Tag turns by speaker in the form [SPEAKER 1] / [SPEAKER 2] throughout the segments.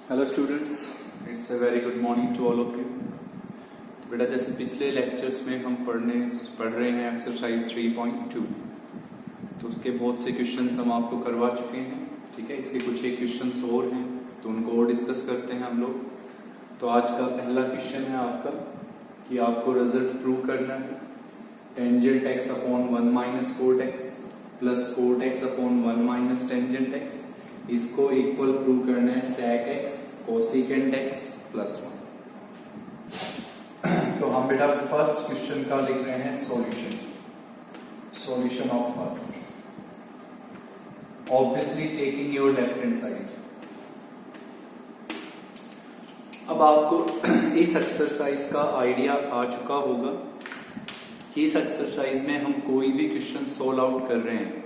[SPEAKER 1] Hello students, it's a very good morning to all of you. बेटा जैसे पिछले lectures में हम पढ़ रहे हैं एक्सरसाइज 3.2, तो उसके बहुत से क्वेश्चंस हम आपको करवा चुके हैं। ठीक है, इसके कुछ एक क्वेश्चंस और हैं तो उनको और डिस्कस करते हैं हम लोग। तो आज का पहला क्वेश्चन है आपका कि आपको रिजल्ट प्रूव करना है tangent x upon 1 minus cot x plus cot x upon 1 minus tangent x, इसको इक्वल प्रूव करना है sec x cosecant x plus 1। तो हम बेटा फर्स्ट क्वेश्चन का लिख रहे हैं solution of first, obviously taking your left hand side. अब आपको इस एक्सरसाइज का आइडिया आ चुका होगा कि इस एक्सरसाइज में हम कोई भी क्वेश्चन सोल्व आउट कर रहे हैं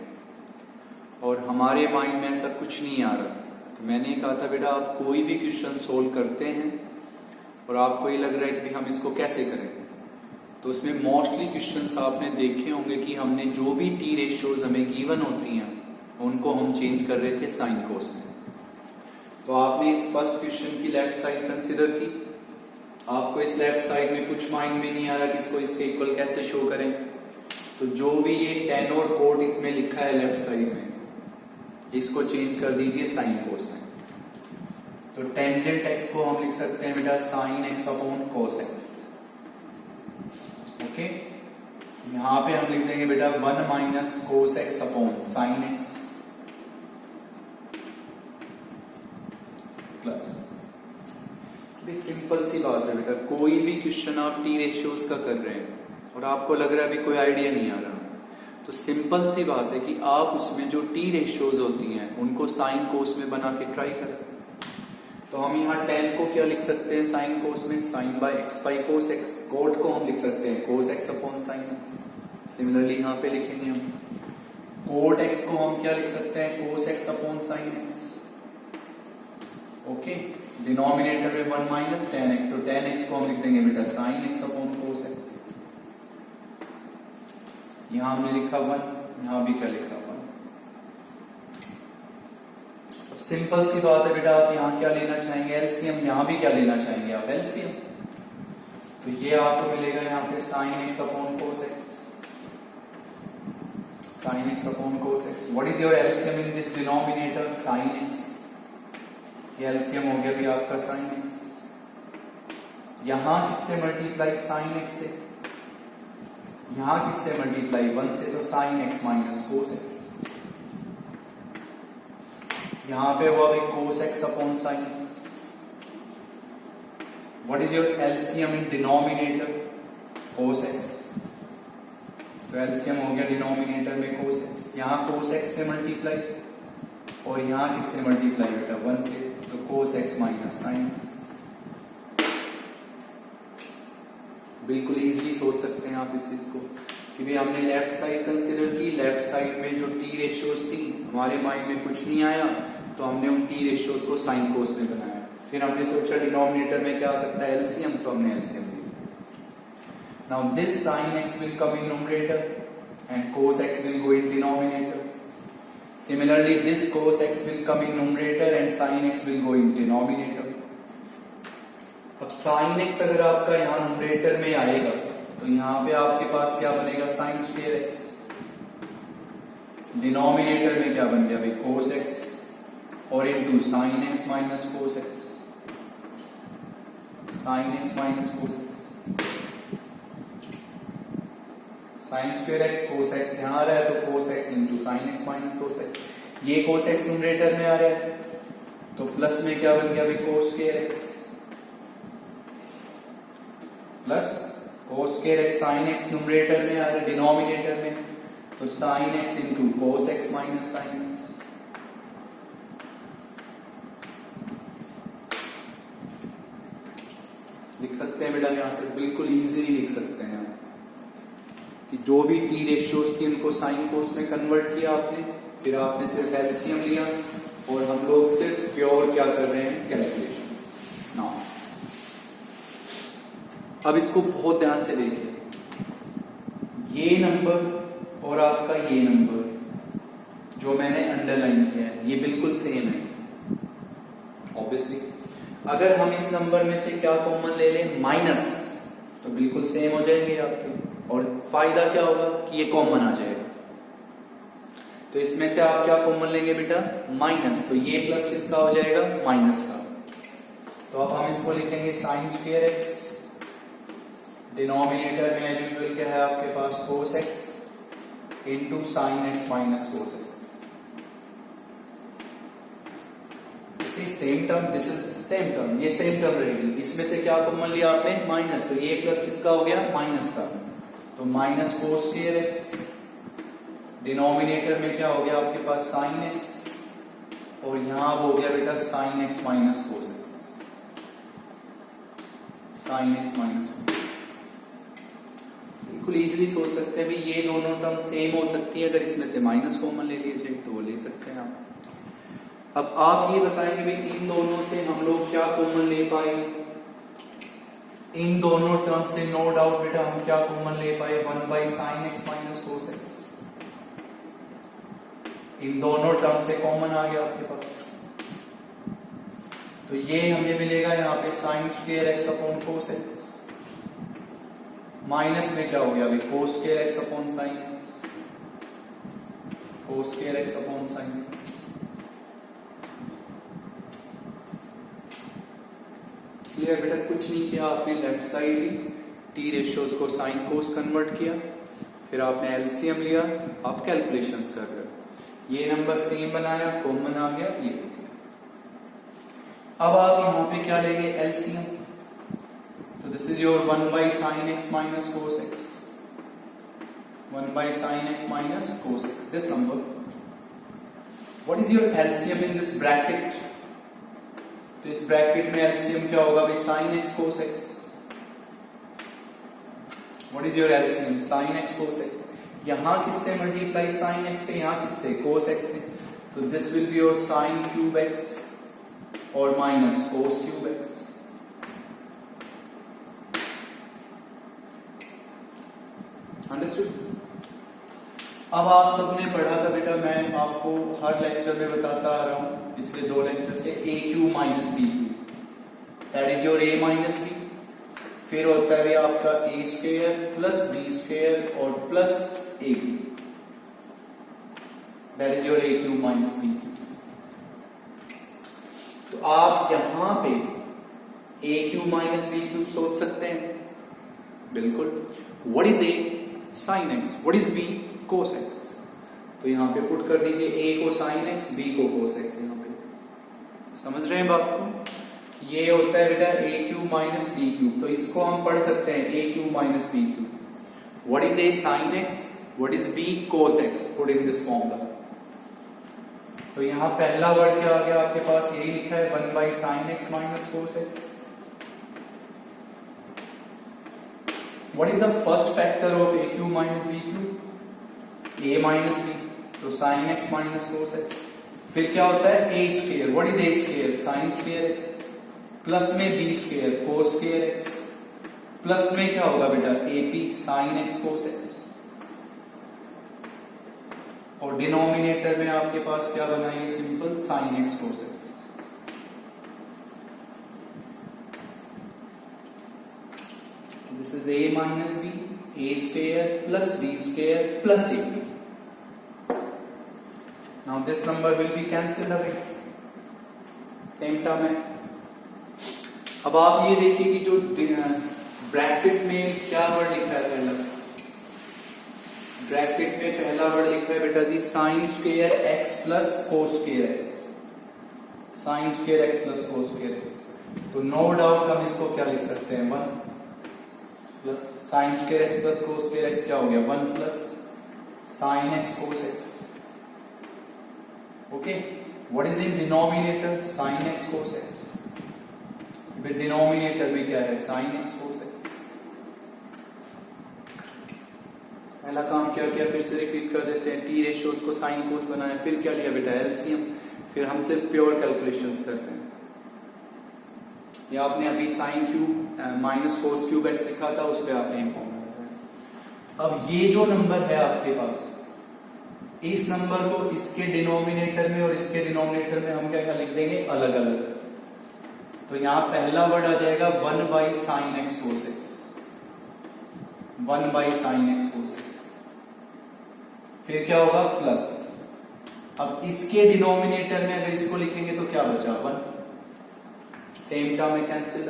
[SPEAKER 1] और हमारे माइंड में ऐसा कुछ नहीं आ रहा। तो मैंने कहा था बेटा आप कोई भी क्वेश्चन सोल्व करते हैं और आपको ये लग रहा है कि हम इसको कैसे करें, तो उसमें मोस्टली क्वेश्चंस आपने देखे होंगे कि हमने जो भी टी रेशियोज हमें गिवन होती हैं उनको हम चेंज कर रहे थे साइन कोस में। तो आपने इस फर्स्ट क्वेश्चन की लेफ्ट साइड कंसिडर की, आपको इस लेफ्ट साइड में कुछ माइंड में नहीं आ रहा कि इसको इसके इक्वल कैसे शो करें। तो जो भी ये टेन और कोट इसमें लिखा है लेफ्ट साइड में, इसको चेंज कर दीजिए साइन कोस में। तो टेंजेंट x को हम लिख सकते हैं बेटा sine x upon cos x। Okay, यहां पे हम लिख देंगे बेटा 1 minus cos x upon sine x plus. Simple सी बात है बेटा, कोई भी क्वेश्चन आप टी रेशियोज का कर रहे हैं और आपको लग रहा है अभी कोई आइडिया नहीं आ रहा, तो सिंपल सी बात है कि आप उसमें जो टी रेशियोज होती हैं उनको साइन कोस में बना के ट्राई करें। तो हम यहाँ tan को क्या लिख सकते हैं साइन कोस में, sine by x by cos x। Cot को हम लिख सकते हैं cos x upon sine x। Similarly यहाँ पे लिखेंगे हम कोट x को हम क्या लिख सकते हैं, cos x upon sine x। Okay, denominator में 1 माइनस tan x, तो tan x को हम लिख देंगे बेटा sine x upon cos x। यहां हमने लिखा 1, यहां भी क्या लिखा 1। अब सिंपल सी बात है बेटा, आप यहां क्या लेना चाहेंगे एलसीएम, यहां भी क्या लेना चाहेंगे आप एलसीएम। तो ये आपको मिलेगा यहां पे sine x upon cos x, sine x upon cos x। What is your LCM in this denominator, sine x। ये एलसीएम हो गया भी आपका साइन x। यहां किससे मल्टीप्लाई, साइन x से। यहां किससे मल्टीप्लाई, 1 से, तो sine x minus cos x। यहां पे हुआ भी cos x upon sine x। What is your LCM in denominator, cos x। तो एलसीएम हो गया डिनोमिनेटर में कोस x। यहां कोस x से मल्टीप्लाई और यहां किससे मल्टीप्लाई बेटा, 1 से, तो cos x minus sine x। बिल्कुल इजीली सोच सकते हैं आप इस चीज को कि भाई हमने लेफ्ट साइड कंसीडर की, लेफ्ट साइड में जो टी रेशियोज थी हमारे माइंड में कुछ नहीं आया तो हमने उन टी रेशियोज को साइन कोस में बनाया। फिर हमने सोचा डिनोमिनेटर में क्या आ सकता है, एलसीएम, तो हमने एलसीएम लिया। Now this sine x will come in numerator and cos x will go in denominator. Similarly this cos x will come in numerator and sine x will go in denominator. अब sine x अगर आपका यहाँ numerator में आएगा तो यहाँ पे आपके पास क्या बनेगा, साइन स्क्वायर x। डिनोमिनेटर में क्या बन गया भाई, कोस x और into sine x minus cos x, sine x minus cos x। Sine square x cos x यहाँ आ रहा है तो cos x into sine x minus cos x। ये कोस x न्यूमरेटर में आ रहा है तो प्लस में क्या बन गया भाई, cos square x plus cos square x, sine x numerator में आ रहा है डिनोमिनेटर में, तो sine x into cos x minus sine x। लिख सकते हैं बेटा यहां पे, बिल्कुल इजीली लिख सकते हैं कि जो भी टी रेशियोज थी उनको साइन कोस में कन्वर्ट किया आपने, फिर आपने सिर्फ एलसीएम लिया और हम लोग सिर्फ प्योर क्या कर रहे हैं, कैलकुलेशंस। नाउ अब इसको बहुत ध्यान से देखिए, ये नंबर और आपका ये नंबर जो मैंने अंडरलाइन किया है ये बिल्कुल सेम है ऑब्वियसली। अगर हम इस नंबर में से क्या कॉमन ले लें, माइनस, तो बिल्कुल सेम हो जाएंगे आपके, और फायदा क्या होगा कि ये कॉमन आ जाएगा। तो इसमें से आप क्या कॉमन लेंगे बेटा, माइनस, तो ये प्लस किसका हो जाएगा, माइनस का। तो अब हम इसको लिखेंगे साइन स्क्वायर एक्स, डिनोमिनेटर में एज यूजुअल क्या है आपके पास, cos x into sine x minus cos x. Same term, this is same term, ये सेम टर्म रहेगी। इसमें से क्या कॉमन लिया आपने, माइनस, तो ये प्लस किसका हो गया, माइनस का। तो minus cos square x, denominator में क्या हो गया आपके पास, साइन एक्स, और यहां हो गया बेटा sign x minus cos x, sign x minus. बिल्कुल इजीली सोच सकते हैं भाई ये दोनों टर्म सेम हो सकती है, अगर इसमें से माइनस कॉमन ले लिए जाए तो वो ले सकते हैं आप। अब आप ये बताएंगे भाई इन दोनों से हम लोग क्या कॉमन ले पाएंगे, इन दोनों टर्म से नो डाउट बेटा हम क्या कॉमन ले पाए, 1 sine x minus cos x. इन दोनों टर्म से कॉमन आ गया आपके पास, तो ये हमें मिलेगा यहाँ पे sign square x upon cos x, minus में क्या हो गया अभी, कोस square x upon sine x, कोस square x upon sine x. Clear बेटा, कुछ नहीं किया आपने, लेफ्ट साइड टी रेशियोज को साइन कोस कन्वर्ट किया, फिर आपने एलसीएम लिया, आप कैलकुलेशंस कर रहे हो, ये नंबर सेम बनाया, कॉमन आ गया, ये हो गया। अब आप यहां पे क्या लेंगे, एलसीएम, तो this is your 1 sine x minus cos x, 1 sine x minus cos x, this number, what is your LCM in this bracket, तो इस ब्रैकेट में एलसीएम क्या होगा भाई, sign x cos x, what is your LCM, sign x cos x, यहां किससे multiply, sine x से, यहां किससे, कोस एक्स से, तो this will be your sine cube x और minus cos cube x. Understood. अब आप सबने पढ़ा था बेटा, मैं आपको हर लेक्चर में बताता आ रहा हूं, पिछले 2 लेक्चर से, a cube minus b cube, that is your a minus b, फिर होता है आपका a square plus b square और plus a cube, that is your a cube minus b cube. तो आप यहां पे a cube minus b cube सोच सकते हैं, बिल्कुल। What is a, sine x, what is b, cos x, तो यहां पे पुट कर दीजिए ए को साइन एक्स, बी को कोस एक्स, यहां पे समझ रहे हैं बात को, ये होता है बेटा a cube minus b cube, तो इसको हम पढ़ सकते हैं a cube minus b cube. What is a, sine x, what is b, cos x, put in this formula. तो यहां पहला वर्ड क्या आ गया आपके पास, यही लिखा है 1 sine x minus cos x. What is the first factor of a cube minus b cube? A minus b, तो sin x minus cos x। फिर क्या होता है a square, what is a square? sin square x, plus में b square cos square x, plus में क्या होगा बेटा ap sin x cos x, और डिनोमिनेटर में आपके पास क्या बनाइए, simple sin x cos x। This is a minus b, a square plus b square plus ab. Now this number will be cancelled away. Same term है। अब आप ये देखिए कि जो ब्रैकेट में क्या वर्ड लिखा है, पहला ब्रैकेट में पहला वर्ड लिखा है बेटा जी sine square x plus cos square x, sine square x plus cos square x. तो नो डाउट हम इसको क्या लिख सकते हैं, 1 plus sine square x plus cos square x, क्या हो गया 1 plus sine x cos x. Okay, what is in denominator, sine x cos x, फिर डिनोमिनेटर में क्या है साइन एक्स कोस एक्स। पहला काम क्या किया, फिर से रिपीट कर देते हैं, टी रेशियोज को साइन कोस बनाया, फिर क्या लिया बेटा एलसीएम, फिर हम सिर्फ प्योर कैलकुलेशंस करते हैं। या आपने अभी sine cube minus cos cube x लिखा था, उस पर आपने फॉर्मूला लगाया। अब ये जो नंबर है आपके पास, इस नंबर को इसके डिनोमिनेटर में और इसके डिनोमिनेटर में हम क्या क्या लिख देंगे, अलग अलग। तो यहां पहला वर्ड आ जाएगा 1 by sine x cos x, 1 by sine x cos x. फिर क्या होगा प्लस, अब इसके डिनोमिनेटर में अगर इसको लिखेंगे तो क्या बचा 1, सेम टर्म में cancel.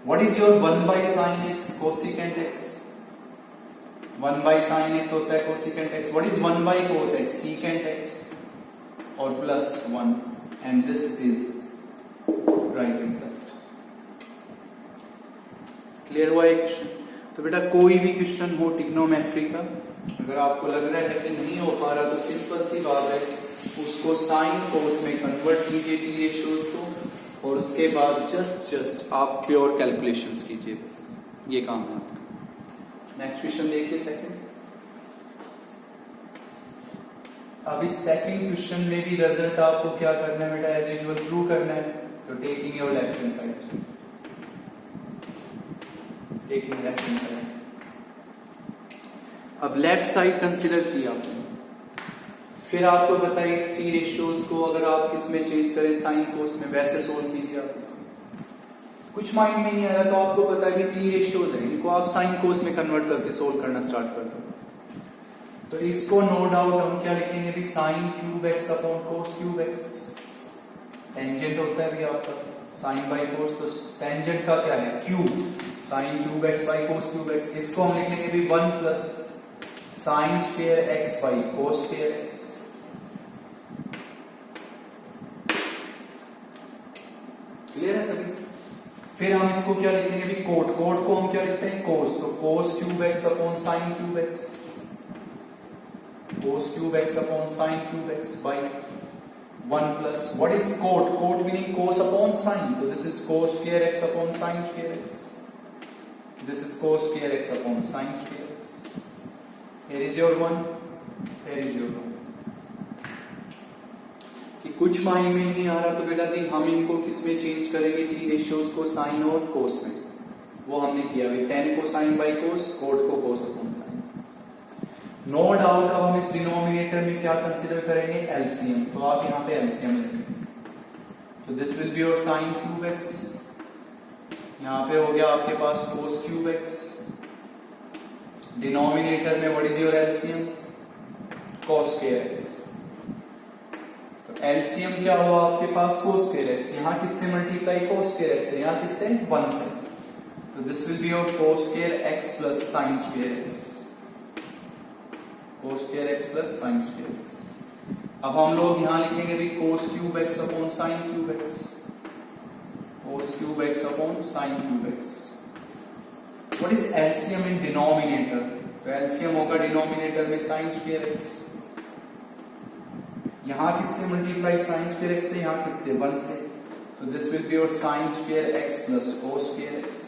[SPEAKER 1] What is your 1 by sine x cosecant x, 1 by sine x होता है cosecant x. What is 1 by cos x secant x, और plus 1, and this is right exact. Clear हुआ एक क्वेश्चन? तो बेटा कोई भी क्वेश्चन हो ट्रिग्नोमेट्री का, अगर आपको लग रहा है कि नहीं हो पा रहा तो सिंपल सी बात है, उसको साइन कोस में कन्वर्ट कीजिए टी रेशियोज को, और उसके बाद जस्ट आप प्योर कैलकुलेशंस कीजिए, बस ये काम है आपका। नेक्स्ट क्वेश्चन देखिए सेकंड। अब इस सेकंड क्वेश्चन में भी रिजल्ट आपको क्या करना है बेटा, एज यूजुअल प्रूव करना है। तो taking your left hand side, taking left hand side. अब लेफ्ट साइड कंसीडर किया आपने, फिर आपको बताइए टी रेशियोज को अगर आप किस में चेंज करें, साइन कोस में, वैसे सोल्व कीजिए आप इसको। कुछ माइंड में नहीं आ रहा तो आपको पता है कि टी रेशियोज है, इनको आप साइन कोस में कन्वर्ट करके सोल्व करना स्टार्ट कर दो। तो इसको नो डाउट हम क्या लिखेंगे भी, साइन क्यूब एक्स अपॉन कोस क्यूब एक्स। टेंजेंट होता है भी आपका साइन बाई कोस, तो टेंजेंट का क्या है cube, sign cube x by cos cube x. इसको हम लिखेंगे भी 1 plus sine square x by cos square x. Clear है सभी? फिर हम इसको क्या लिखेंगे भी, कोट, कोट को हम क्या लिखते हैं कोस, तो cos cube x upon sine cube x, cos cube x upon sine cube x by 1 plus, what is cot, cot meaning cos upon sine, तो this is cos square x upon sine square x, this is cos square x upon sine square x. Here is your 1, here is your 1। कि कुछ mind में नहीं आ रहा तो बेटा जी हम इनको किस में चेंज करेंगे, टी रेशियोज को साइन और कोस में, वो हमने किया अभी 10 को साइन बाई कोस, कोट को cos upon sine. No doubt अब हम इस डिनोमिनेटर में क्या कंसीडर करेंगे, एलसीएम। तो आप यहां पे एलसीएम लिखेंगे, तो this will be your sine cube x, यहां पे हो गया आपके पास कोस क्यूब एक्स, डिनोमिनेटर में what is your LCM, cos square x. तो एलसीएम क्या हुआ आपके पास कोस स्क्वायर एक्स, यहां किससे मल्टीप्लाई कोस स्क्वायर एक्स से, यहां किससे 1 से, तो this will be your cos square x plus sine square x, cos square x plus sine square x. अब हम लोग यहां लिखेंगे भी कोस cube x upon sine cube x, cos cube x upon sine cube x. What is LCM in denominator, तो LCM होगा denominator में sign square x, यहां किससे मल्टीप्लाई साइन स्क्वायर एक्स से, यहां किससे 1 से, तो this will be your sign square x plus cos square x.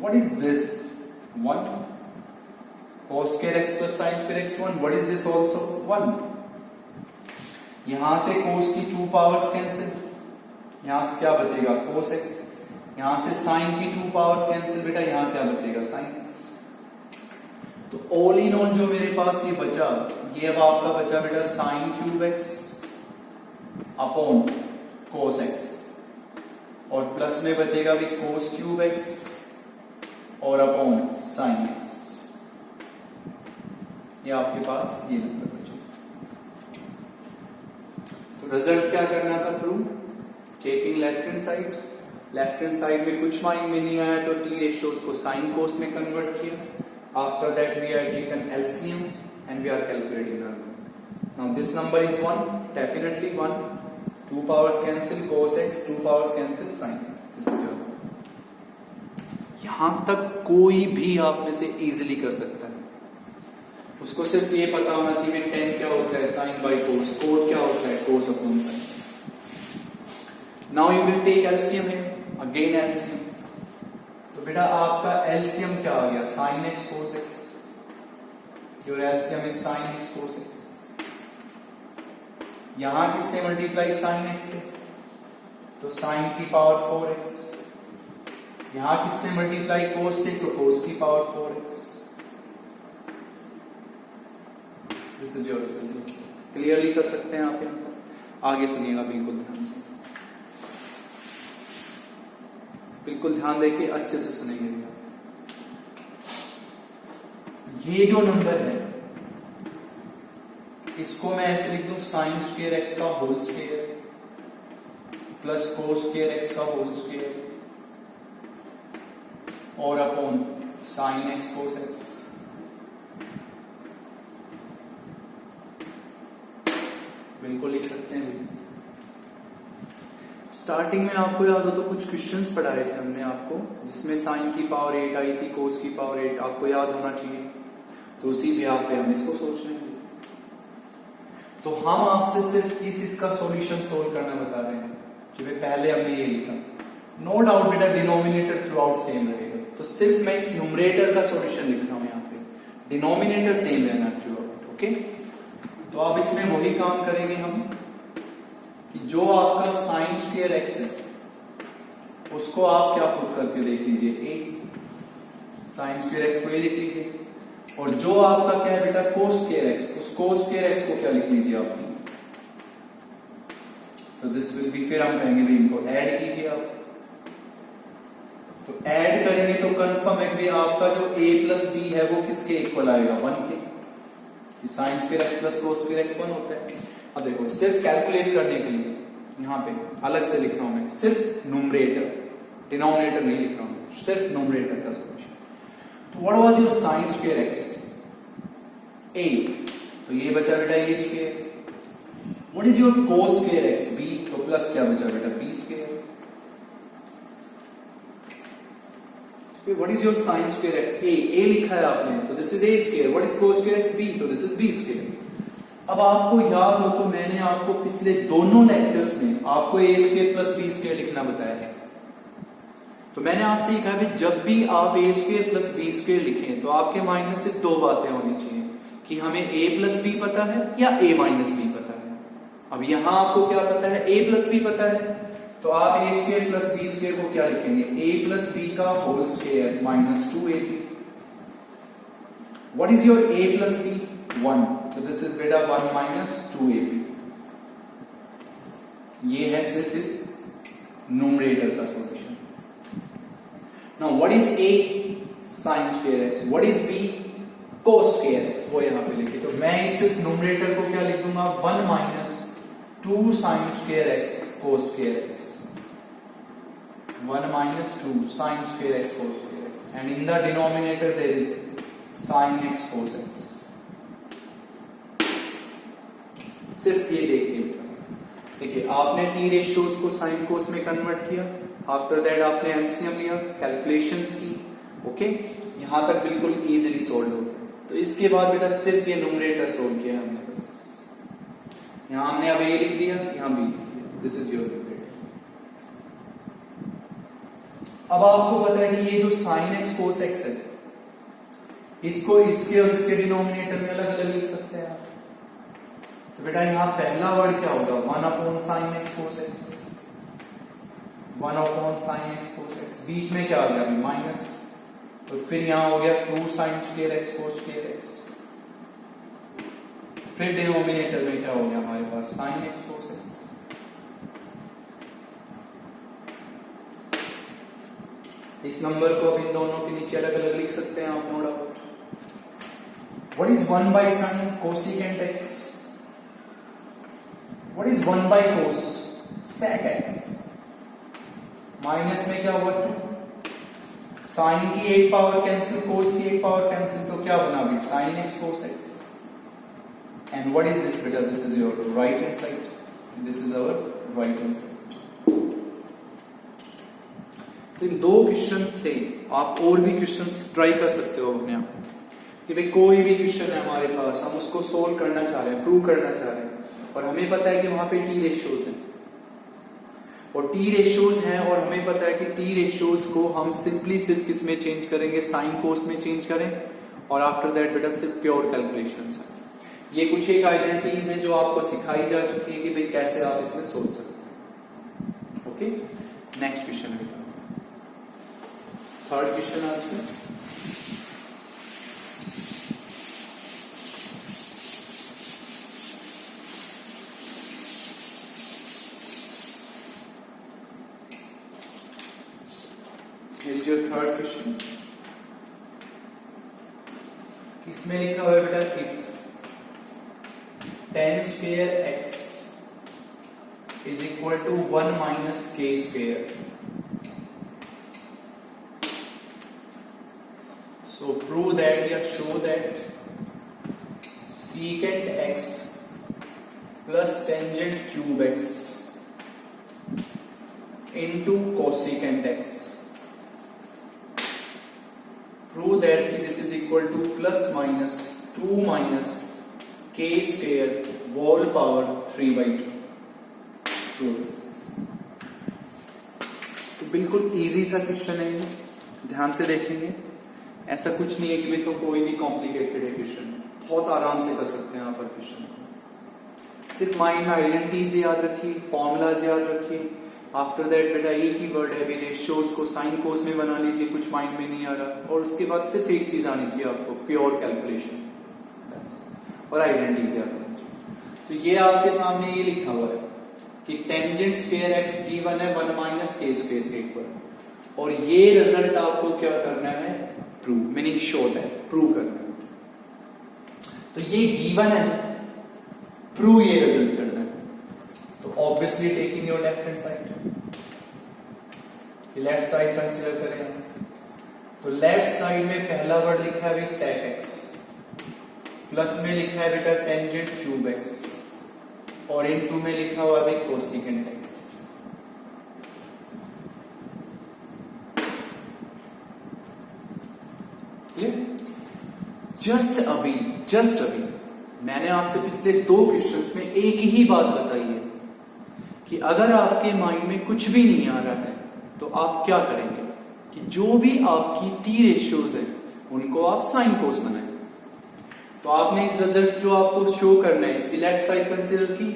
[SPEAKER 1] What is this 1, cos square x plus sin square x 1, what is this also 1। यहां से cos की 2 पावर्स कैंसिल, यहां से क्या बचेगा cos x, यहां से sin की 2 पावर्स कैंसिल, बेटा यहां क्या बचेगा sin x। तो ऑल इन ऑल जो मेरे पास ये बचा, ये अब आपका बचा बेटा sin cube x upon cos x, और प्लस में बचेगा भी cos क्यूब x और अपॉन साइन एक्स, ये आपके पास ये नंबर बचे। तो रिजल्ट क्या करना था prove, taking left hand side, left hand side में कुछ माइंड में नहीं आया तो टी रेशियोज को साइन कोस में कन्वर्ट किया, after that we are taken LCM and we are calculating the number. Now this number is 1, definitely 1, 2 powers cancel cos x, 2 powers cancel sin x, this is your. यहां तक कोई भी आप में से easily कर सकता है, उसको सिर्फ ये पता होना चाहिए 10 क्या होता है साइन बाई कोस, कोट क्या होता है cos upon sine. Now you will take LCM है, अगेन एलसीएम, तो बेटा आपका एलसीएम क्या आ गया sine x cos x, your LCM is sine x cos x. यहां किससे मल्टीप्लाई साइन एक्स से, तो साइन की पावर 4x, यहां किससे मल्टीप्लाई कोस से, तो कोस की power 4x। This is your result. Clearly कर सकते हैं आप यहाँ पर। आगे सुनिएगा बिल्कुल ध्यान से, बिल्कुल ध्यान देके अच्छे से सुनेंगे। ये जो नंबर है इसको मैं ऐसे लिख दूं, साइन स्क्वायर एक्स का whole square plus cos square x का होल स्क्वायर और upon sine x cos x. बिल्कुल लिख सकते हैं। स्टार्टिंग में आपको याद हो तो कुछ क्वेश्चंस पढ़ाए थे हमने आपको, जिसमें साइन की पावर 8 आई थी, कोस की पावर 8 आपको याद होना चाहिए। तो उसी भी आप पे हम इसको सोच रहे हैं। तो हम आपसे सिर्फ इसका सॉल्यूशन सोल्व करना बता रहे हैं, जो पहले हमने ये लिखा। नो डाउट बेटा डिनोमिनेटर थ्रू आउट सेम रहेगा, तो सिर्फ मैं इस न्यूमरेटर का सॉल्यूशन लिख रहा हूं यहाँ पे, डिनोमिनेटर सेम रहना थ्रू आउट। ओके, तो अब इसमें वही काम करेंगे हम कि जो आपका साइन स्क्वायर एक्स है उसको आप क्या पुट करके देख लीजिए, ए साइन स्क्वायर एक्स को ये लिख लीजिए, और जो आपका क्या है बेटा कोस स्क्वायर एक्स, उस कोस स्क्वायर एक्स को क्या लिख लीजिए आप, तो दिस विल बी, फिर हम कहेंगे भी इनको ऐड कीजिए आप। तो ऐड करेंगे तो कंफर्म है कि आपका जो a प्लस बी है वो किसके इक्वल आएगा, 1 के। Sign square x plus cos square x 1 होता है। अब देखो सिर्फ कैलकुलेट करने के लिए यहां पे अलग से लिख रहा हूं मैं, सिर्फ न्यूमरेटर, डिनोमिनेटर नहीं लिख रहा हूं, सिर्फ न्यूमरेटर का सॉल्यूशन। तो what was your sign square x, a, तो ये बचा बेटा a square. What is your cos square x, b, तो प्लस क्या बचा बेटा b square. What is your sign square x, a लिखा है आपने, तो this is a square. What is cos square x, b, तो दिस इज b स्क्वायर। अब आपको याद हो तो मैंने आपको पिछले दोनों लेक्चर्स में आपको a square plus b square लिखना बताया है। तो मैंने आपसे ये कहा कि जब भी आप a square plus b square लिखें तो आपके माइंड में सिर्फ 2 बातें होनी चाहिए कि हमें a प्लस b पता है या a माइनस b पता है। अब यहां आपको क्या पता है, a प्लस b पता है, तो आप a square plus b square को क्या लिखेंगे, a प्लस b का whole square minus 2ab। What is your a plus b, 1, तो दिस इज बेटा 1 माइनस 2ab। ये है सिर्फ इस न्यूमरेटर का solution. Now what is a, sign square x, what is b, cos square x, वो यहां पे लिखे। तो मैं इस सिर्फ न्यूमरेटर को क्या लिख दूंगा, 1 minus 2 sign square x cos square x, 1 minus 2 sin square x cos square x, and in the denominator there is sin x cos x। सिर्फ ये देखिए आपने टी रेशियोज को साइन कोस में कन्वर्ट किया, आफ्टर दैट आपने LCM लिया, calculations की। ओके, यहां तक बिल्कुल इजीली सोल्व हो गया। तो इसके बाद बेटा सिर्फ ये न्यूमरेटर सोल्व किया हमने, बस यहां हमने अब a लिख दिया, यहां b लिख दिया, दिस इज योर। अब आपको पता है कि ये जो साइन एक्स कोस एक्स है, इसको इसके और इसके डिनोमिनेटर में अलग अलग लिख सकते हैं आप। तो बेटा यहां पहला वर्ड क्या होगा, 1 upon sine x cos x, 1 upon sine x cos x, बीच में क्या आ गया माइनस, तो फिर यहां हो गया 2 साइन स्क्वायर एक्स कोस स्क्वायर एक्स, फिर डिनोमिनेटर में क्या हो गया हमारे पास साइन एक्स कोस एक्स। इस नंबर को अब इन दोनों के नीचे अलग अलग लिख सकते हैं आप, no doubt. What is 1 by sine cosecant x, what is 1 by cosec x, minus में क्या हुआ 2, साइन की एक पावर कैंसिल, कोस की एक पावर कैंसिल, तो क्या बना भी sine x cos x. And what is this बेटा, this is your right hand side, this is our right hand side. तो इन 2 क्वेश्चन से आप और भी क्वेश्चन ट्राई कर सकते हो अपने आप कि भाई कोई भी क्वेश्चन है हमारे पास, हम उसको सोल्व करना चाह रहे हैं, प्रूव करना चाह रहे हैं, और हमें पता है कि वहां पे टी रेशियोज हैं, और टी रेशियोज हैं, और हमें पता है कि टी रेशियोज को हम सिंपली सिर्फ किस में चेंज करेंगे, साइन कोस में चेंज करें, और आफ्टर दैट बेटा सिर्फ प्योर कैलकुलेशंस है। ये कुछ एक आइडेंटिटीज हैं जो आपको सिखाई जा चुकी है कि भाई कैसे आप इसमें सोच सकते हैं। ओके, नेक्स्ट क्वेश्चन है, थर्ड क्वेश्चन आज का। Your third question. इसमें लिखा हुआ है बेटा if tan square x is equal to 1 minus k square, so prove that या show that secant x plus tangent cube x into cosecant x, prove that this is equal to plus minus 2 minus k square whole power 3/2। तो बिल्कुल easy सा question है, ध्यान से देखेंगे। ऐसा कुछ नहीं है कि भाई तो कोई भी कॉम्प्लिकेटेड है क्वेश्चन, बहुत आराम से कर सकते हैं यहाँ पर क्वेश्चन को। सिर्फ माइंड में आइडेंटिटीज याद रखिए, फॉर्मूलाज याद रखिए। आफ्टर दैट बेटा एक ही वर्ड है भी, रेशियोज को साइन कोस में बना लीजिए, कुछ माइंड में नहीं आ रहा। और उसके बाद सिर्फ एक चीज आनी चाहिए आपको, प्योर कैलकुलेशन और आइडेंटिटीज याद करनी चाहिए। तो ये आपके सामने ये लिखा हुआ है कि टेंजेंट स्क्वायर एक्स गिवन है 1 माइनस के स्क्वायर के इक्वल, और ये रिजल्ट आपको क्या करना है, prove, meaning show that, prove करना है। तो ये गिवन है, प्रूव ये रिजल्ट करना है। तो obviously taking your left hand side, left side consider करें। तो लेफ्ट साइड में पहला वर्ड लिखा है सेक एक्स, प्लस में लिखा है बेटा टेंजेंट क्यूब एक्स, और इनटू में लिखा हुआ है कोसिकेंट एक्स। जस्ट अभी मैंने आपसे पिछले 2 क्वेश्चंस में एक ही बात बताई है कि अगर आपके माइंड में कुछ भी नहीं आ रहा है तो आप क्या करेंगे कि जो भी आपकी टी रेशियोज है उनको आप साइन कोस बनाएं। तो आपने इस रिजल्ट जो आपको शो करना है इसकी लेफ्ट साइड कंसीडर की।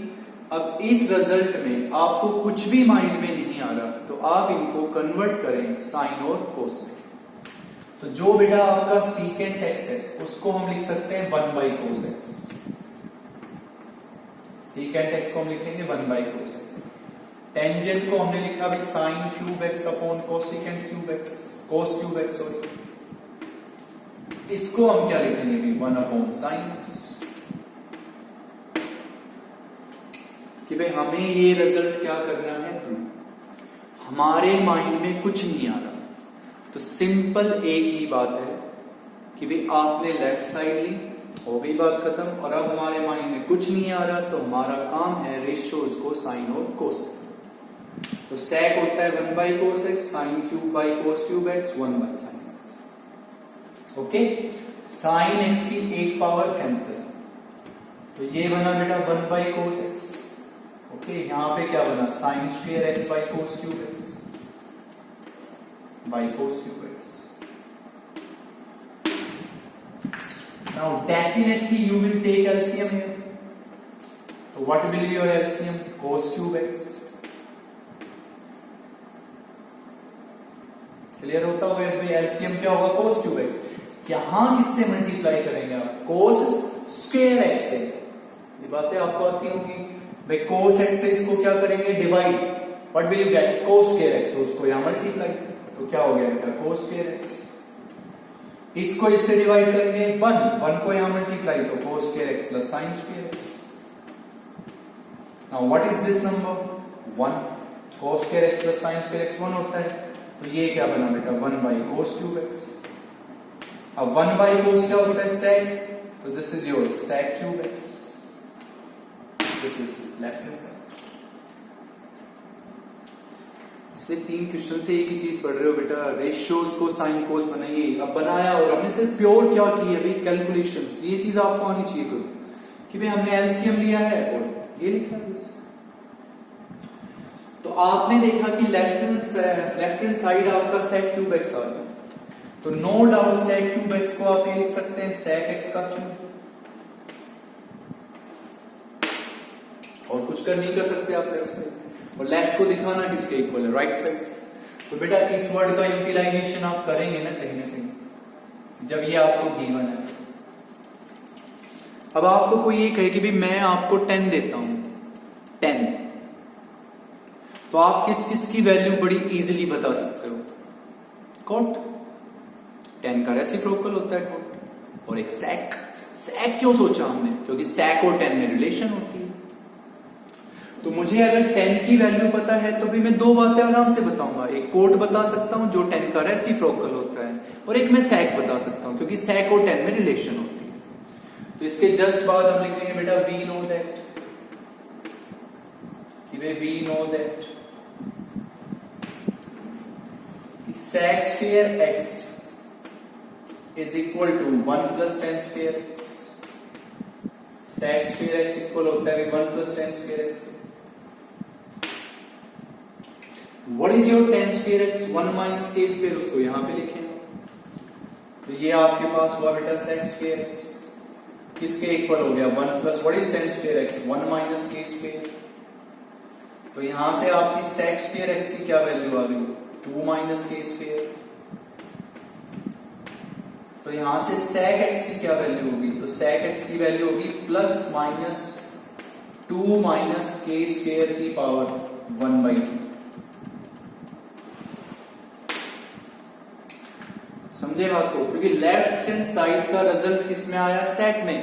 [SPEAKER 1] अब इस रिजल्ट में आपको कुछ भी माइंड में नहीं आ रहा तो आप इनको कन्वर्ट करें साइन और कोस में। तो जो बेटा आपका सीकेंट एक्स है उसको हम लिख सकते हैं 1 by cos x. Secant x को हम लिखेंगे 1 बाई कोस एक्स। टेंजेंट को हमने लिखा भी sign cube x upon cosecant cube x, cos cube x sorry. इसको हम क्या लिखेंगे भी 1 अपॉन साइन एक्स। कि भाई हमें ये रिजल्ट क्या करना है, प्रूव। हमारे माइंड में कुछ नहीं आ रहा तो सिंपल एक ही बात है कि भाई आपने लेफ्ट साइड ली, हो गई बात खत्म। और अब हमारे माइंड में कुछ नहीं आ रहा तो हमारा काम है रेशियोज को साइन और कोस। तो सेक होता है 1 by cos x, sine cube by cos cube x, 1 by sine x. Okay, sine x की एक पावर कैंसिल, तो ये बना बेटा 1 बाई कोस एक्स। ओके, यहां पे क्या बना sign square x by cos cube x by cos cube x. Now definitely you will take LCM here. So what will be your LCM? Cos cube x. Clear होता होगा भाई LCM क्या होगा, cos cube x। यहां किससे multiply करेंगे आप, cos square x से। ये बातें आपको आती होंगी भाई, cos x से इसको क्या करेंगे, divide. What will you get? cos square x, तो उसको यहां मल्टीप्लाई, तो क्या हो गया बेटा cos square x। इसको इससे डिवाइड करेंगे 1 को यहां मल्टीप्लाई, तो cos square x plus sin square x। Now what is this number 1, cos square x plus sin square x 1 होता है, तो ये क्या बना बेटा 1 बाई cos cube x। अब 1 बाई cos क्या होता है, sec, तो this is your sec cube x, this is left hand side. इसलिए 3 क्वेश्चन से एक ही चीज पढ़ रहे हो बेटा, रेशियोज को साइन कोस बनाइए। अब बनाया और हमने सिर्फ प्योर क्या की है भाई, कैलकुलेशंस। ये चीज आपको आनी चाहिए खुद कि भाई हमने एलसीएम लिया है और ये लिखा है बस। तो आपने देखा कि लेफ्ट हैंड साइड आपका sec क्यूब x आ गया, तो no doubt sec cube x को आप ये लिख सकते हैं sec x का क्यूब, और कुछ कर नहीं कर सकते आप लेफ्ट साइड। और लेफ्ट को दिखाना किसके इक्वल है, राइट साइड। तो बेटा इस वर्ड का यूटिलाइजेशन आप करेंगे ना कहीं जब ये आपको गिवन है। अब आपको कोई ये कहे कि भाई मैं आपको 10 देता हूं, 10, तो आप किस किस की वैल्यू बड़ी इजीली बता सकते हो, कोट, 10 का रेसिप्रोकल होता है कोट। और एक सेक, सेक क्यों सोचा हमने? क्योंकि सेक और 10 में रिलेशन होती है। तो मुझे अगर 10 की वैल्यू पता है तो भी मैं दो बातें आराम से बताऊंगा, एक कोट बता सकता हूं जो 10 का रेसिप्रोकल होता है, और एक मैं सेक बता सकता हूं क्योंकि सेक और 10 में रिलेशन होती है। तो इसके जस्ट बाद हम लिखेंगे बेटा we know that, we know that sec square x is equal to 1 plus 10 square x। sec square x equal होता है 1 plus 10 square x। What is your 10 square x? 1 minus k square, उसको यहां पे लिखेंगे। तो ये आपके पास हुआ बेटा sec square x, किसके इक्वल हो गया 1 plus what is 10 square x? 1 minus k square। तो यहां से आपकी sec square x की क्या वैल्यू आ गई? 2 minus k square। तो यहां से sec x की क्या वैल्यू होगी? तो sec x की वैल्यू होगी plus minus 2 minus k square की पावर 1/2। समझे बात को? क्योंकि लेफ्ट हैंड साइड का रिजल्ट किसमें आया? sec में।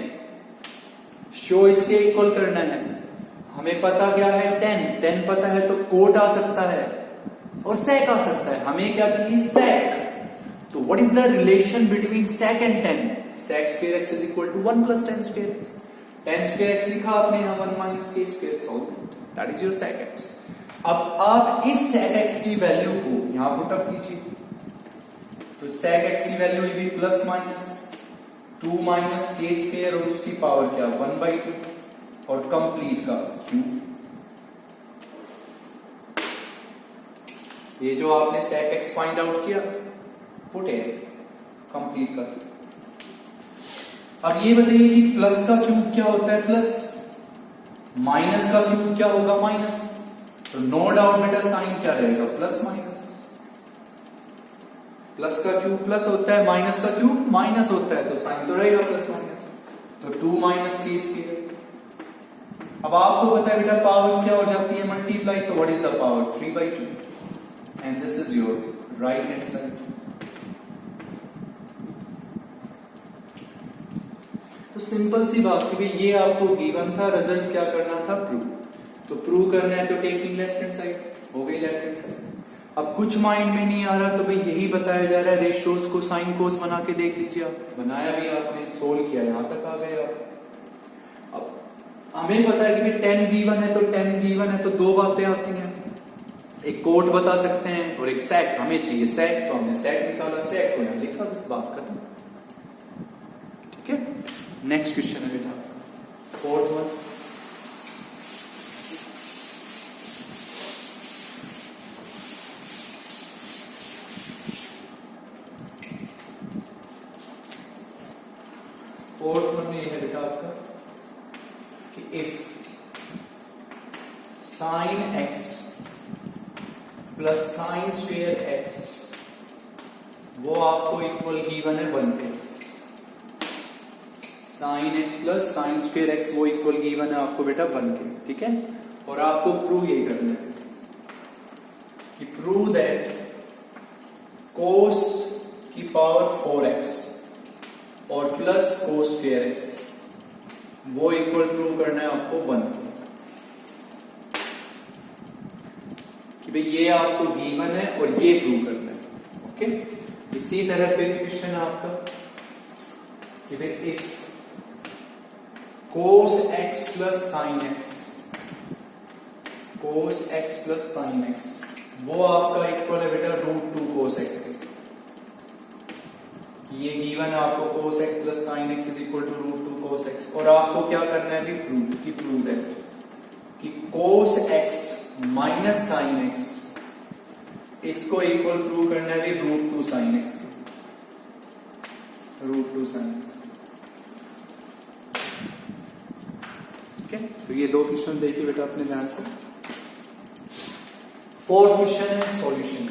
[SPEAKER 1] शो इसके इक्वल करना है, हमें पता क्या है? 10 पता है तो कोट आ सकता है और sec आ सकता है। हमें क्या चाहिए? sec। तो what is the relation between sec and 10? sec square x is equal to 1 plus 10 square x। 10 square x लिखा आपने यहाँ 1 minus k square, solve that is your sec x। अब आप इस sec x की वैल्यू को यहां पुट अप कीजिए, तो sec x की वैल्यू ये भी plus minus 2 minus k square और उसकी पावर क्या? 1/2 और कंप्लीट का क्यूब। ये जो आपने sec x फाइंड आउट किया, पुट है कंप्लीट का। अब ये बताइए कि प्लस का क्यूब क्या होता है? प्लस। माइनस का क्यूब क्या होगा? माइनस। तो नो डाउट बेटा साइन क्या रहेगा? Plus minus. प्लस का क्यूब प्लस होता है, माइनस का क्यूब माइनस होता है, तो साइन तो रहेगा प्लस माइनस। तो 2 minus k square। अब आपको पता है बेटा पावर्स क्या हो जाती है? मल्टीप्लाई। तो what is the power? 3/2 and this is your right hand side। तो सिंपल सी बात कि भाई ये आपको गिवन था, रिजल्ट क्या करना था? प्रूव। तो प्रूव करना है तो टेकिंग लेफ्ट हैंड साइड, हो गई लेफ्ट हैंड साइड। अब कुछ माइंड में नहीं आ रहा तो भाई यही बताया जा रहा है, रेशियोज को साइन कोस बना के देख लीजिए आप। बनाया भी आपने, सोल्व किया, यहां तक आ गए आप। अब हमें पता है कि 10 गिवन है तो 10 गिवन है तो दो बातें आती हैं, एक कोट बता सकते हैं और एक सेक। हमें चाहिए सेक, तो हमने सेक निकाला, सेक को यहां लिखा, बस बात खत्म। ठीक है, नेक्स्ट क्वेश्चन है बेटा फोर्थ वन। फोर्थ वन में ये है बेटा आपका कि if sign x plus sine square x वो आपको इक्वल गिवन है 1 पे। Sign x plus sine square x वो इक्वल गिवन है आपको बेटा 1 पे। ठीक है, और आपको प्रूव ये करना है कि प्रूव दैट कोस की पावर 4x और प्लस कोस स्क्वेयर एक्स वो इक्वल प्रूव करना है आपको 1 पे। कि भाई ये आपको गिवन है और ये प्रूव करना है। ओके, इसी तरह फिफ्थ क्वेश्चन है आपका कि भाई if cos x plus sine x, cos x plus sine x वो आपका इक्वल है बेटा √2 cos x के। ये गिवन है आपको cos x plus sine x is equal to √2 cos x, और आपको क्या करना है भी प्रूव कि प्रूव दैट कि cos x minus sine x इसको इक्वल प्रूव करना है भी √2 साइन एक्स, √2 साइन एक्स। ठीक है, तो ये दो क्वेश्चन देखिए बेटा अपने ध्यान से। फोर्थ क्वेश्चन है सॉल्यूशन।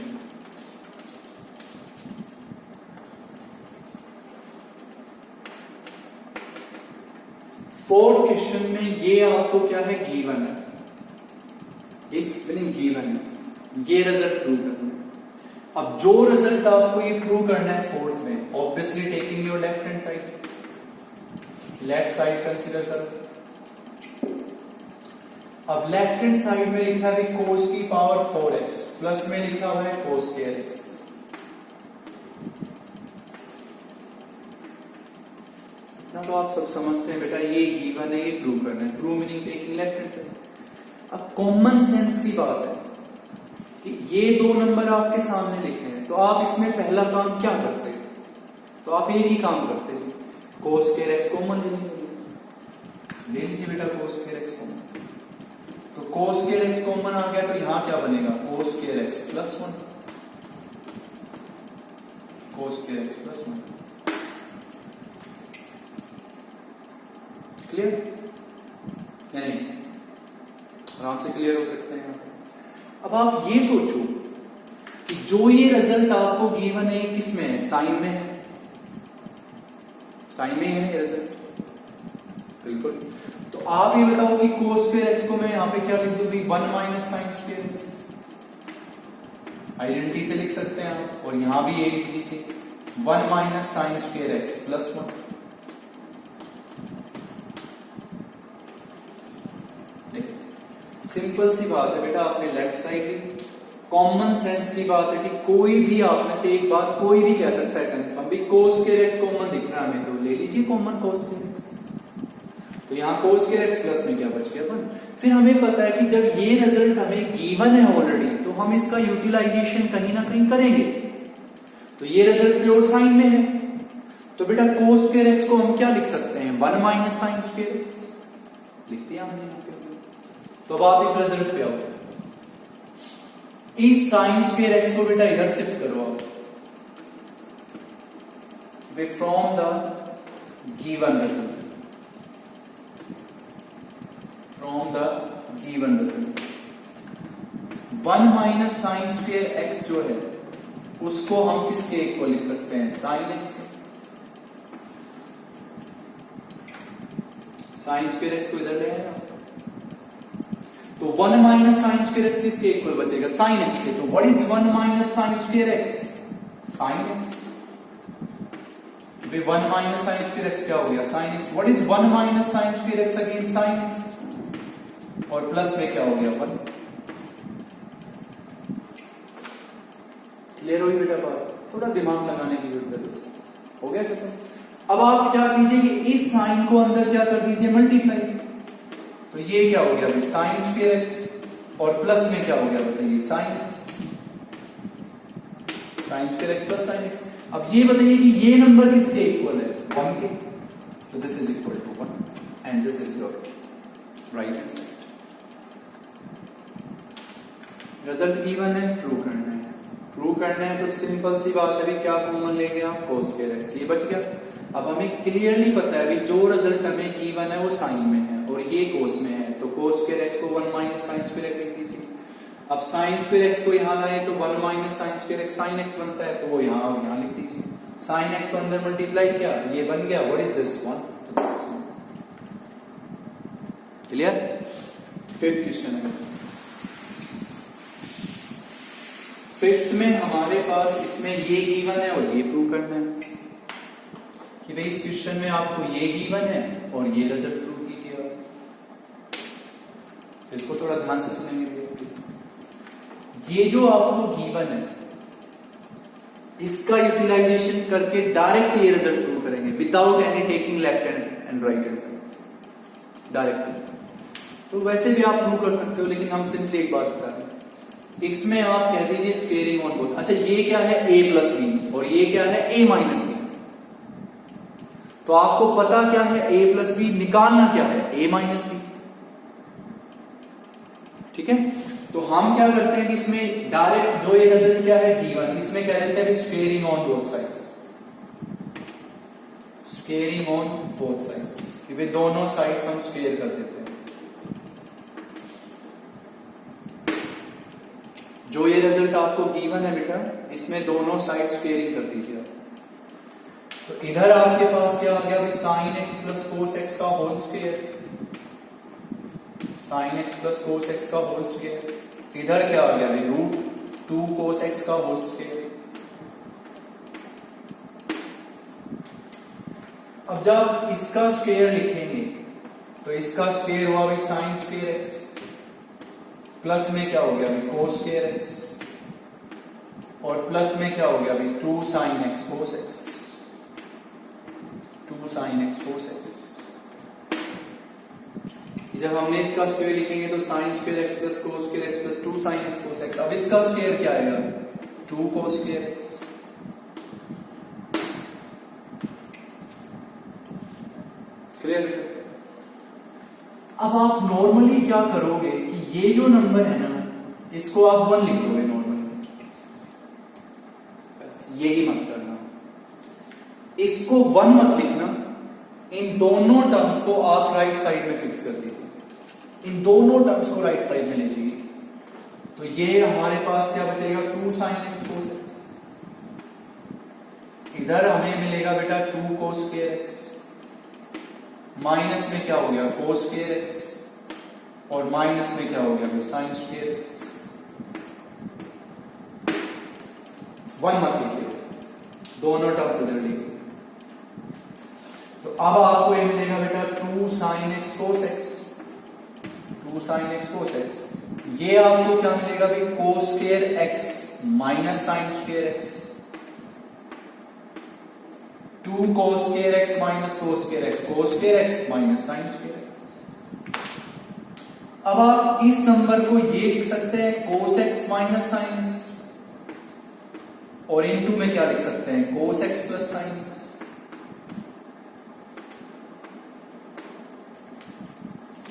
[SPEAKER 1] फोर्थ क्वेश्चन में ये आपको क्या है? गिवन है, इफ मीनिंग गिवन है, ये रिजल्ट प्रूव करना है। अब जो रिजल्ट आपको ये प्रूव करना है फोर्थ में, obviously taking your left hand side, left side consider करो। अब लेफ्ट हैंड साइड में लिखा है cos की पावर 4x, प्लस में लिखा हुआ है cos स्क्वायर x। तो आप सब समझते हैं बेटा, ये गिवन है, ये प्रूव करना है। Prove meaning taking left hand side. अब कॉमन सेंस की बात है कि ये दो नंबर आपके सामने लिखे हैं, तो आप इसमें पहला काम क्या करते हैं? तो आप एक ही काम करते हैं, cos स्क्वायर x कॉमन ले लीजिए बेटा, cos स्क्वायर x कॉमन। तो cos स्क्वायर x कॉमन आ गया, तो यहां क्या बनेगा? cos square x plus 1, cos square x plus 1। Clear या नहीं? आराम से क्लियर हो सकते हैं। अब आप ये सोचो कि जो ये रिजल्ट आपको गिवन है किसमें है? साइन में है। साइन में है ना ये रिजल्ट? बिल्कुल। तो आप ये बताओ कि cos स्क्वायर x को मैं यहां पे क्या लिख दूं? 1 minus sine square x। Identity से लिख सकते हैं आप, और यहां भी ये लिख लीजिए 1 minus sine square x plus 1। Simple सी बात है बेटा, आपने लेफ्ट साइड, कॉमन सेंस की बात है कि कोई भी आप में से एक बात कोई भी कह सकता है कंफर्म भी, cos स्क्वायर x कॉमन दिख रहा है हमें, तो ले लीजिए कॉमन cos स्क्वायर x। तो यहाँ cos स्क्वायर x प्लस में क्या बच गया 1। फिर हमें पता है कि जब ये रिजल्ट हमें गिवन है ऑलरेडी, तो हम इसका यूटिलाइजेशन कहीं ना कहीं करेंगे। तो ये रिजल्ट प्योर साइन में है, तो बेटा cos स्क्वायर x को हम क्या लिख सकते हैं? 1 माइनस साइन स्क्वायर x लिख दिया हमने यहाँ पे। तो अब आप इस रिजल्ट पे आओ, इस साइन स्क्वायर x को बेटा इधर शिफ्ट करो आप, from the given result, from the given result 1 minus sine square x जो है उसको हम किसके इक्वल लिख सकते हैं? Sine x। Sine square x को इधर ले आएगा, तो 1 माइनस साइन स्क्वायर x किसके इक्वल बचेगा? साइन x के। तो what is 1 minus sine square x? Sine x। 1 minus sine square x क्या हो गया? Sine x। What is 1 minus sine square x again? Sine x। और प्लस में क्या हो गया? 1। क्लियर हुई बेटा बात? थोड़ा दिमाग लगाने की जरूरत है बस। हो गया खत्म। अब आप क्या कीजिए कि इस साइन को अंदर क्या कर दीजिए? मल्टीप्लाई। तो ये क्या हो गया? साइन स्क्वायर x, और प्लस में क्या हो गया बताइए? Sine x। Sine square x plus sine x। अब ये बताइए कि ये नंबर किसके इक्वल है? 1 के। तो this is equal to 1 and this is your right hand side. Result given है, प्रूव करना है। प्रूव करना है तो सिंपल सी बात है, क्या कॉमन लेंगे आप? cos square x। ये बच गया। अब हमें क्लियरली पता है जो रिजल्ट हमें गिवन है वो साइन में है और ये cos में है, तो cos स्क्वायर x को 1 माइनस साइन स्क्वायर x लिख दीजिए। अब साइन स्क्वायर x को यहां लाए तो 1 minus sine square x sine x बनता है, तो वो यहां लिख दीजिए। साइन x को अंदर मल्टीप्लाई किया, ये बन गया what is this 1। Clear? Fifth question है। फिफ्थ में हमारे पास इसमें ये गिवन है और ये प्रूव करना है कि भाई इस क्वेश्चन में आपको ये गिवन है और ये रिजल्ट प्रूव कीजिए आप। इसको थोड़ा ध्यान से सुनेंगे प्लीज। ये जो आपको गिवन है इसका यूटिलाइजेशन करके डायरेक्ट ये रिजल्ट प्रूव करेंगे without any taking left hand and right hand side direct. तो वैसे भी आप प्रूव कर सकते हो, लेकिन हम सिंपली एक बात बता रहे हैं, इसमें आप कह दीजिए स्क्वेयरिंग ऑन बोथ। अच्छा, ये क्या है? a प्लस बी और ये क्या है? a minus B. तो आपको पता क्या है? a plus B. निकालना क्या है? a minus B. ठीक है, तो हम क्या करते हैं कि इसमें डायरेक्ट जो ये रिजल्ट क्या है? d1, इसमें क्या देते हैं? Squaring on both sides. Squaring on both sides, वे दोनों साइड्स हम स्क्वेयर कर देते हैं। जो ये रिजल्ट आपको गिवन है बेटा, इसमें दोनों साइड स्क्वेयरिंग कर दीजिए। तो इधर आपके पास क्या आ गया? Sine x plus cos x का whole square. Sine x plus cos x का होल स्क्वेयर। इधर क्या आ गया? रूट 2 कोस एक्स का होल स्क्वेयर। जब इसका स्क्वायर लिखेंगे तो इसका स्क्वायर हुआ भाई साइन स्क्वायर एक्स, प्लस में क्या हो गया भाई कोस स्क्वायर एक्स, और प्लस में क्या हो गया भाई 2 sin x cos x, 2 sin x cos x। जब हमने इसका स्क्वायर लिखेंगे तो sin square x plus cos square x plus 2 sin x cos x। अब इसका स्क्वायर क्या आएगा 2 cos स्क्वायर x। क्लियर? अब आप नॉर्मली क्या करोगे कि ये जो नंबर है ना इसको आप 1 लिख दोगे नॉर्मली, बस यही मत करना, इसको 1 मत लिखना, इन दोनों टर्म्स को आप राइट साइड में फिक्स कर दीजिए, इन दोनों टर्म्स को राइट साइड में ले जाइए, तो ये हमारे पास क्या बचेगा 2 sin x cos x, इधर हमें मिलेगा बेटा 2 cos square x, माइनस में क्या हो गया cos square x, और माइनस में क्या हो गया sin square x। 1 मत लिखिए, दोनों टर्म्स इधर लीजिए, तो अब आपको ये मिलेगा बेटा 2 sin x cos x, 2 sin x cos x, ये आपको क्या मिलेगा भाई cos square x minus sin square x, 2 cos square x minus cos square x, cos square x minus sin square x। अब आप इस नंबर को ये लिख सकते हैं cos x minus sin x, और इनटू में क्या लिख सकते हैं cos x plus sin x।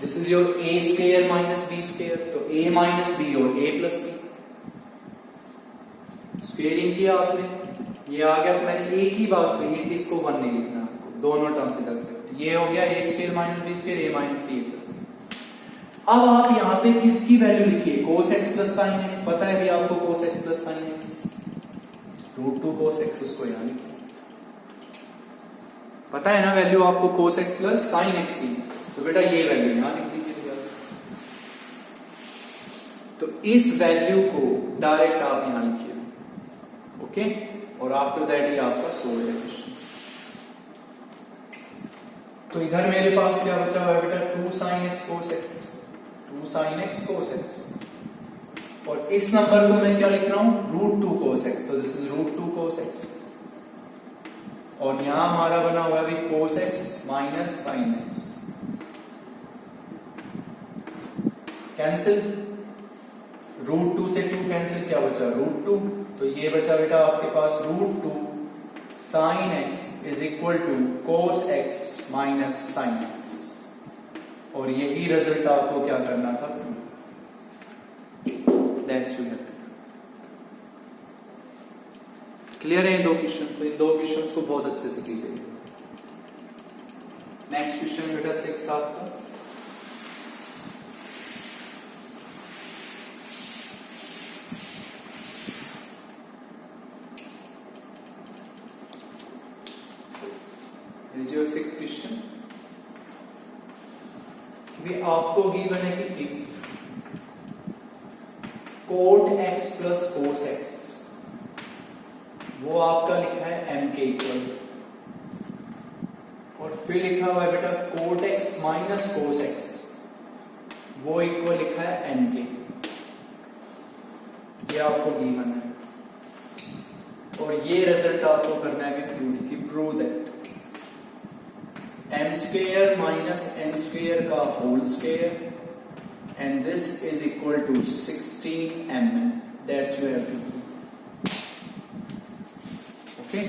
[SPEAKER 1] This is your a square minus b square, तो a माइनस b और a प्लस b, स्क्वेयरिंग किया आपने, ये आ गया, तो मैंने एक ही बात कही है, इसको 1 नहीं लिखना आपको, दोनों टर्म्स इधर से, ये हो गया a square minus b square, a minus b plus b। अब आप यहां पे किसकी वैल्यू लिखिए cos x plus sin x, पता है भी आपको cos x plus sin x, √2 cos x, उसको यहां लिखिए, पता है ना वैल्यू आपको cos x plus sin x की, तो बेटा ये वैल्यू यहां लिख दीजिए, तो इस वैल्यू को डायरेक्ट आप यहां लिखिए, ओके, और आफ्टर दैट ही आपका सोल्व है क्वेश्चन। तो इधर मेरे पास क्या बचा हुआ है बेटा 2 sin x cos x, 2 sin x cos x, और इस नंबर को मैं क्या लिख रहा हूं √2 cos x, तो दिस इज √2 cos x, और यहां हमारा बना हुआ है cos x minus sin x, cancel, √2 से 2 कैंसिल, क्या बचा √2, तो ये बचा बेटा आपके पास √2 sin x is equal to cos x minus sin x, और यही रिजल्ट आपको क्या करना था, दैट्स टू। क्लियर है ये 2 क्वेश्चन, तो इन 2 क्वेश्चंस को बहुत अच्छे से कीजिए। नेक्स्ट क्वेश्चन बेटा 6 आपका, your 6th क्वेश्चन, कि आपको गिवन है कि if cot x plus cos x, वो आपका लिखा है m के इक्वल, और फिर लिखा हुआ है बेटा cot x minus cos x, वो इक्वल लिखा है n के, ये आपको गिवन है, और ये रिजल्ट आपको करना है कि prove that m square minus n square का whole square and this is equal to 16mm, that's you have to prove, okay.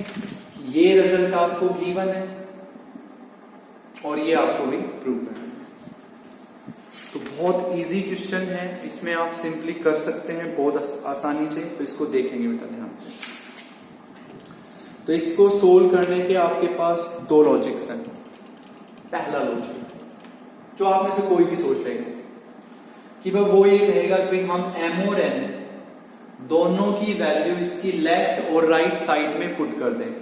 [SPEAKER 1] ये रिजल्ट आपको गिवन है और ये आपको भी प्रूव करना है। तो बहुत इजी क्वेश्चन है, इसमें आप सिंपली कर सकते हैं बहुत आसानी से, तो इसको देखेंगे बेटा ध्यान से। तो इसको सोल्व करने के आपके पास 2 लॉजिक्स हैं। पहला लॉजिक जो आप में से कोई भी सोच लेगा कि भाई वो ये कहेगा कि हम m और n दोनों की वैल्यू इसकी लेफ्ट और राइट साइड में पुट कर दें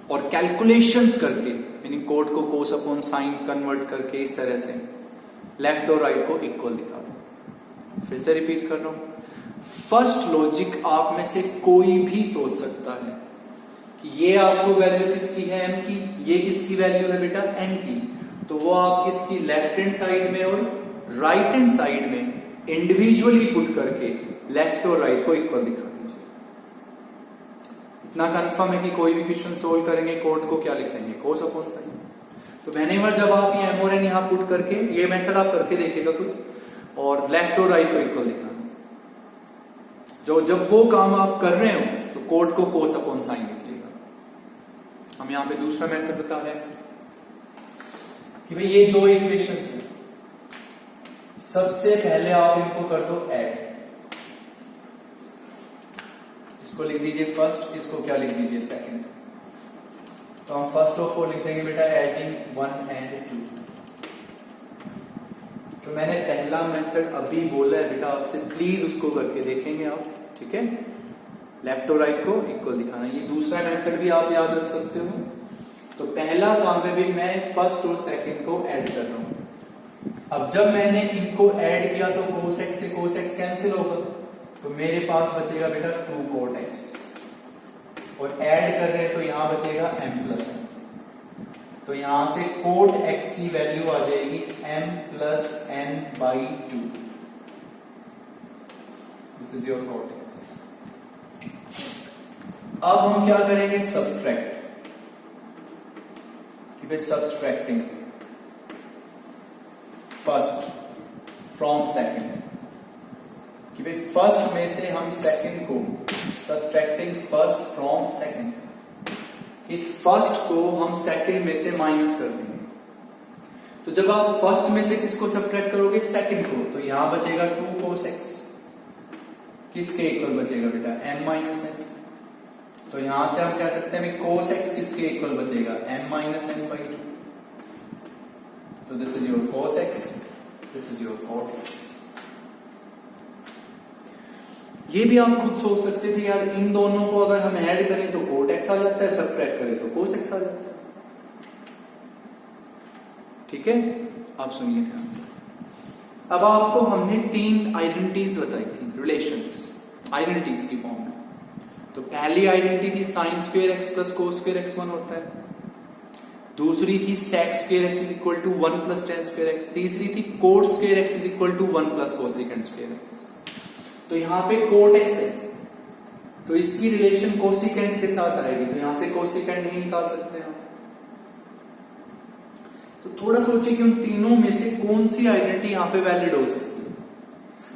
[SPEAKER 1] और कैलकुलेशंस करके, यानी कोट को कोस अपॉन साइन कन्वर्ट करके इस तरह से लेफ्ट और राइट को इक्वल दिखा दो। फिर से रिपीट कर रहा हूं, फर्स्ट लॉजिक आप में से कोई भी सोच सकता है कि ये आपको वैल्यू किसकी है m की, ये किसकी वैल्यू है बेटा n की, तो वो आप इसकी लेफ्ट हैंड साइड में और राइट हैंड साइड में इंडिविजुअली पुट करके लेफ्ट और राइट को इक्वल दिखा दीजिए। इतना कंफर्म है कि कोई भी क्वेश्चन सोल्व करेंगे कोट को क्या लिखेंगे, कोस अपॉन साइन। तो व्हेनेवर जब आप ये m और n यहां पुट करके, ये मेथड आप करके देखिएगा खुद, और लेफ्ट और राइट को इक्वल दिखाना, जो जब वो काम आप कर रहे हो तो कोट को कोस अपॉन साइन लिखिएगा। हम यहां पे दूसरा मेथड बता रहे हैं कि भाई ये दो इक्वेशंस हैं, सबसे पहले आप इनको कर दो ऐड, इसको लिख दीजिए फर्स्ट, इसको क्या लिख दीजिए सेकंड। तो हम फर्स्ट ऑफ ऑल लिख देंगे बेटा एडिंग 1 एंड 2। जो मैंने पहला मेथड अभी बोला है बेटा आपसे, प्लीज उसको करके देखेंगे आप, ठीक है, लेफ्ट और राइट को इक्वल दिखाना। ये दूसरा मेथड भी आप याद रख सकते हो। तो पहला काम है भी मैं फर्स्ट और सेकंड को ऐड कर रहा हूं। अब जब मैंने इनको ऐड किया तो cos x से cos x कैंसिल होगा, तो मेरे पास बचेगा बेटा 2 cot x, और ऐड कर रहे हैं तो यहां बचेगा m प्लस n। तो यहां से cot x की वैल्यू आ जाएगी m plus n by 2। This is your cot x। अब हम क्या करेंगे, सब्सट्रैक्ट, कि भाई सब्सट्रैक्टिंग फर्स्ट फ्रॉम सेकंड, कि भाई फर्स्ट में से हम सेकंड को, सब्सट्रैक्टिंग फर्स्ट फ्रॉम सेकंड, इस फर्स्ट को हम सेकंड में से माइनस कर देंगे। तो जब आप फर्स्ट में से किसको सब्ट्रैक्ट करोगे, सेकंड को, तो यहां बचेगा 2 cos x, किसके इक्वल बचेगा बेटा m माइनस n। तो यहां से हम कह सकते हैं cos x किसके इक्वल बचेगा m माइनस n बाई 2। तो this is your cos x, this is your cot x। ये भी आप खुद सोच सकते थे यार, इन दोनों को अगर हम ऐड करें तो cot x आ जाता है, सब्ट्रैक्ट करें तो cos x आ जाता है। ठीक है, आप सुनिए ध्यान से। अब आपको हमने 3 आइडेंटिटीज बताई थी, रिलेशंस, आइडेंटिटीज की फॉर्म में। तो पहली आइडेंटिटी थी sine square x plus cos square x 1 होता है, दूसरी थी sec square x is equal to 1 plus tan square x, तीसरी थी cot square x is equal to 1 plus cosecant square x। तो यहां पे cot x है, तो इसकी रिलेशन कोसेकेंट के साथ आएगी, तो यहां से कोसेकेंट नहीं निकाल सकते हैं। तो थोड़ा सोचिए कि उन तीनों में से कौन सी आइडेंटिटी यहां पे वैलिड हो सकती है।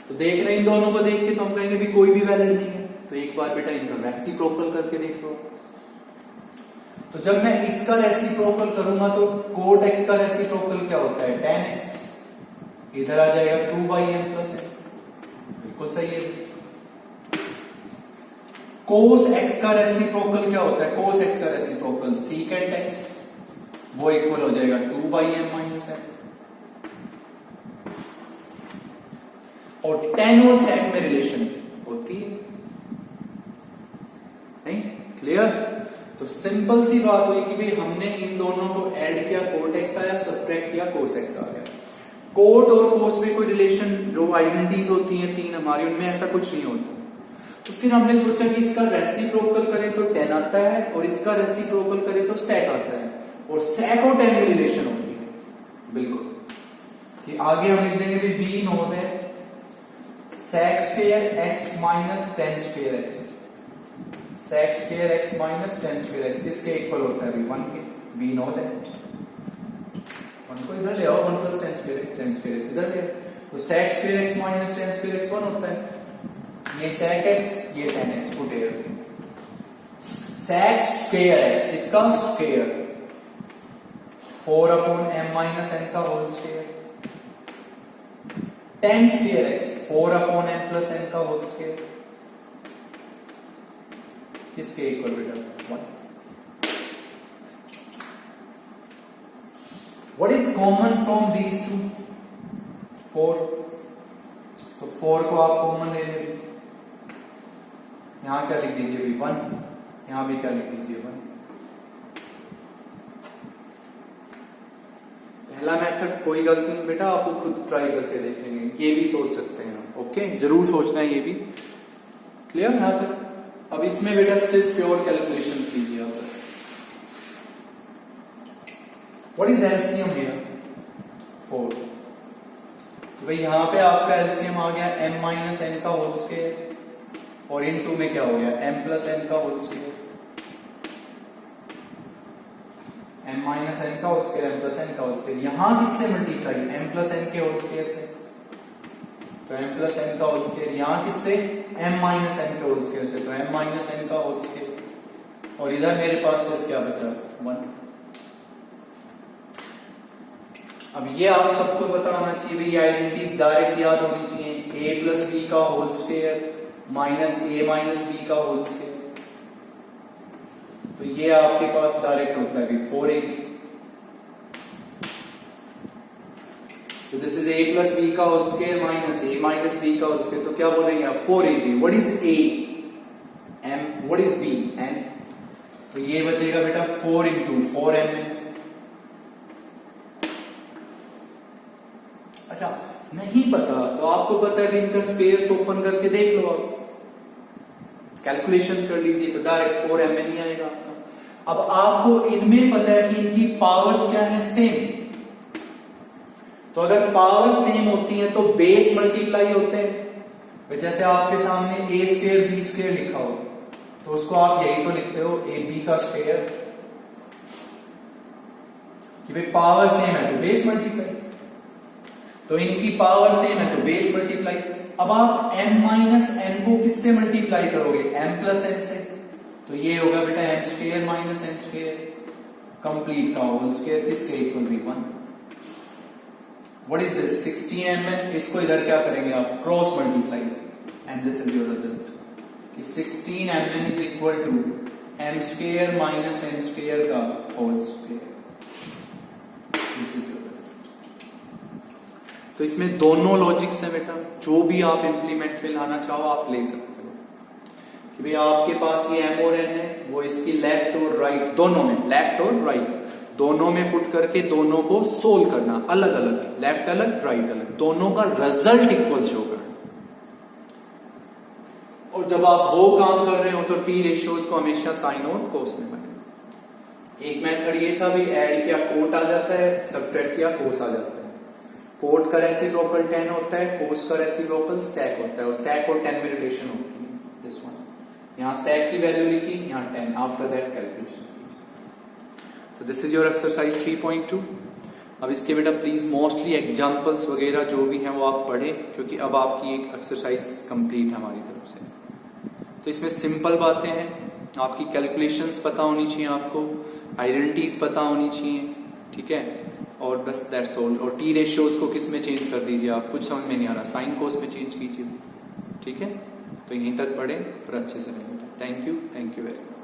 [SPEAKER 1] तो देख रहे हैं इन दोनों को देख के तो हम कहेंगे भी कोई भी वैलिड नहीं है। तो एक बार बेटा इनका रेसिप्रोकल करके देख लो। तो जब मैं इसका रेसिप्रोकल करूंगा तो cot x का रेसिप्रोकल क्या होता है, tan x, इधर आ जाएगा 2/m प्लस n, बिल्कुल सही है। cos x का रेसिप्रोकल क्या होता है, cos x का रेसिप्रोकल secant x, वो इक्वल हो जाएगा 2/m माइनस n। और tan और sec में रिलेशन होती है नहीं, क्लियर। तो सिंपल सी बात हुई कि भाई हमने इन दोनों को ऐड किया, cot x आया, सब्ट्रैक्ट किया, cos x आ गया। cot और cos में कोई रिलेशन, जो आइडेंटिटीज होती हैं 3 हमारी, उनमें ऐसा कुछ नहीं होता। तो फिर हमने सोचा कि इसका रेसिप्रोकल करें तो tan आता है, और इसका रेसिप्रोकल करें तो sec आता है, और sec और tan में रिलेशन होती है, बिल्कुल। कि आगे हम लिख देंगे भी v नोट है sec square x minus tan square x, sec square x minus tan square x किसके इक्वल होता है, 1 के, v नो दैट। 1 को इधर ले आओ, 1 प्लस tan स्क्वायर x इधर ले आओ, तो sec square x minus tan square x 1 होता है। ये sec x, ये tan x पुट है, sec स्क्वायर x, इसका स्क्वायर 4/m माइनस n का whole square, tan square x 4/m plus n का होल स्क्वायर, किसके इक्वल बेटा 1। What is common from these two? 4। तो 4 को आप कॉमन ले लेंगे, यहां क्या लिख दीजिए भी 1, यहां भी क्या लिख दीजिए 1। पहला मेथड कोई गलती नहीं बेटा, आपको खुद ट्राई करके देखेंगे, ये भी सोच सकते हैं, ओके, जरूर सोचना है ये भी, क्लियर यहां तक। अब इसमें बेटा सिर्फ प्योर कैलकुलेशन कीजिए आप बस। What is LCM here? 4। तो भाई यहां पे आपका एलसीएम आ गया m माइनस एन का होल स्क्वायर, और इन टू में क्या हो गया m प्लस एन का whole square, m minus n का whole square m plus n का होल स्क्वायर। यहां किससे मल्टीप्लाई? m प्लस एन के होल स्क्वायर से, तो m प्लस एन का होल स्क्वायर। यहां किससे? m माइनस एन के होल स्क्वायर से, तो m माइनस एन का होल स्क्वायर। और इधर मेरे पास सिर्फ क्या बचा? 1। अब ये आप सबको पता होना चाहिए भाई, आइडेंटिटीज डायरेक्ट याद होनी चाहिए। a प्लस बी का whole square minus a minus b का होल स्क्वायर, तो ये आपके पास डायरेक्ट होता है 4ab। तो this is a plus b का whole square minus a minus b का होल स्क्वायर, तो क्या बोलेंगे आप? 4ab। What is a? m। What is b? n। तो ये बचेगा बेटा 4 इंटू 4m। अच्छा नहीं पता तो आपको पता है इनका स्पेस ओपन करके देख लो, आप कैलकुलेशंस कर लीजिए, तो डायरेक्ट 4mn ही आएगा आपका। अब आपको इनमें पता है कि इनकी पावर्स क्या है? सेम। तो अगर पावर सेम होती है तो बेस मल्टीप्लाई होते हैं। जैसे आपके सामने a स्क्वायर b स्क्वायर लिखा हो, तो उसको आप यही तो लिखते हो ab का स्क्वायर, कि भाई पावर सेम है तो बेस मल्टीप्लाई। तो इनकी पावर सेम है तो बेस मल्टीप्लाई। अब आप m माइनस एन को किससे मल्टीप्लाई करोगे? m प्लस एन से, तो ये होगा बेटा m square minus n square complete का होल स्क्वायर, किसके इक्वल भी 1। What is this? 16mn। इसको इधर क्या करेंगे आप? Cross multiply, and this is your result कि 16mn is equal to m square minus n square का whole square. This is your. तो इसमें दोनों लॉजिक्स है बेटा, जो भी आप इंप्लीमेंट में लाना चाहो आप ले सकते हो। कि भाई आपके पास ये m और n है, वो इसकी लेफ्ट और राइट दोनों में, लेफ्ट और राइट दोनों में पुट करके दोनों को सोल्व करना, अलग अलग, लेफ्ट अलग राइट अलग, दोनों का रिजल्ट इक्वल शो करना। और जब आप वो काम कर रहे हो तो टी रेशियोज को हमेशा साइन और कोस में बने। एक मेथड ये था भी ऐड किया कोट आ जाता है, सब्ट्रैक्ट किया कोस आ जाता है। कोट का रेसिप्रोकल 10 होता है, कोस का रेसिप्रोकल sec होता है, और sec और 10 में रिलेशन होती है। दिस वन, यहां sec की वैल्यू लिखी, यहां 10। आफ्टर दैट कैलकुलेशंस कीजिए। तो दिस इज योर एक्सरसाइज 3.2। अब इसके बेटा प्लीज मोस्टली एग्जांपल्स वगैरह जो भी हैं वो आप पढ़े, क्योंकि अब आपकी एक एक्सरसाइज कंप्लीट है हमारी तरफ से। तो इसमें सिंपल बातें हैं, आपकी कैलकुलेशंस पता होनी चाहिए, आपको आइडेंटिटीज पता होनी चाहिए, ठीक है, और बस दैट्स ऑल। और टी रेशियोज को किस में चेंज कर दीजिए आप, कुछ समझ में नहीं आ रहा साइन कोस में चेंज कीजिए, ठीक है। तो यहीं तक पढ़े और अच्छे से रहें। Thank you very much.